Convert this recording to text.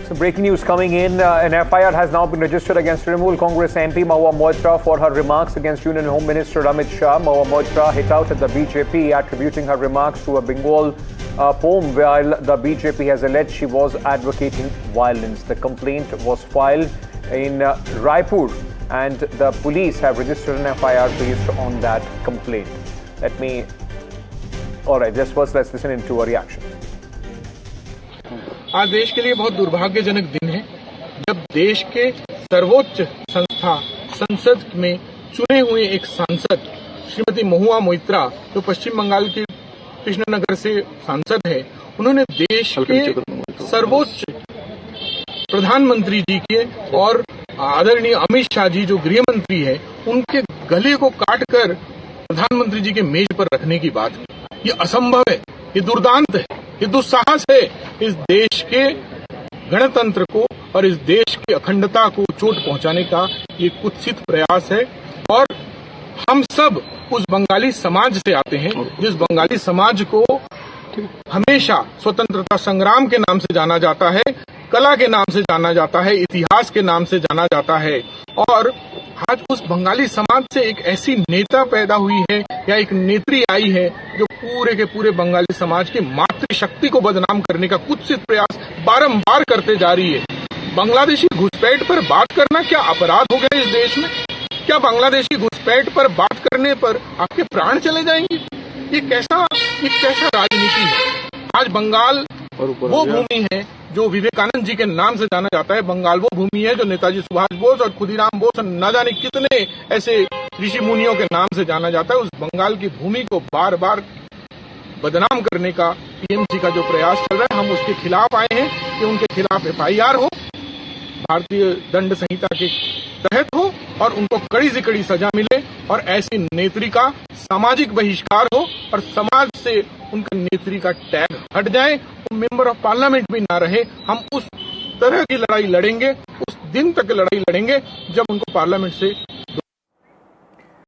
So breaking news coming in, an FIR has now been registered against Trinamool Congress MP Mahua Moitra for her remarks against Union Home Minister Amit Shah. Mahua Moitra hit out at the BJP, attributing her remarks to a Bengal poem, while the BJP has alleged she was advocating violence. The complaint was filed in Raipur, and the police have registered an FIR based on that complaint. Alright, just first let's listen into a reaction. आज देश के लिए बहुत दुर्भाग्यजनक दिन है जब देश के सर्वोच्च संस्था संसद में चुने हुए एक सांसद श्रीमती महुआ मोइत्रा, जो पश्चिम बंगाल के कृष्णनगर से सांसद है, उन्होंने देश के सर्वोच्च प्रधानमंत्री जी के और आदरणीय अमित शाह जी जो गृह मंत्री है, उनके गले को काटकर प्रधानमंत्री जी के मेज पर रखने की बात की। ये असंभव है, ये दुर्दांत है, ये दुस्साहस है। इस देश के गणतंत्र को और इस देश की अखंडता को चोट पहुंचाने का ये कुत्सित प्रयास है। और हम सब उस बंगाली समाज से आते हैं जिस बंगाली समाज को हमेशा स्वतंत्रता संग्राम के नाम से जाना जाता है, कला के नाम से जाना जाता है, इतिहास के नाम से जाना जाता है। और आज उस बंगाली समाज से एक ऐसी नेता पैदा हुई है या एक नेत्री आई है जो पूरे के पूरे बंगाली समाज की मातृशक्ति को बदनाम करने का कुत्सित प्रयास बारंबार करते जा रही है। बांग्लादेशी घुसपैठ पर बात करना क्या अपराध हो गया इस देश में? क्या बांग्लादेशी घुसपैठ पर बात करने पर आपके प्राण चले जाएंगे? ये कैसा राजनीति है? आज बंगाल वो भूमि है जो विवेकानंद जी के नाम से जाना जाता है। बंगाल वो भूमि है जो नेताजी सुभाष बोस और खुदीराम बोस और न जाने कितने ऐसे ऋषि मुनियों के नाम से जाना जाता है। उस बंगाल की भूमि को बार बार बदनाम करने का टीएमसी का जो प्रयास चल रहा है, हम उसके खिलाफ आए हैं कि उनके खिलाफ FIR हो, भारतीय दंड संहिता के तहत हो और उनको कड़ी से कड़ी सजा मिले और ऐसी नेत्री का सामाजिक बहिष्कार हो और समाज से उनका नेत्री का टैग हट जाए, वो मेंबर ऑफ पार्लियामेंट भी ना रहे। हम उस तरह की लड़ाई लड़ेंगे, उस दिन तक लड़ाई लड़ेंगे जब उनको पार्लियामेंट से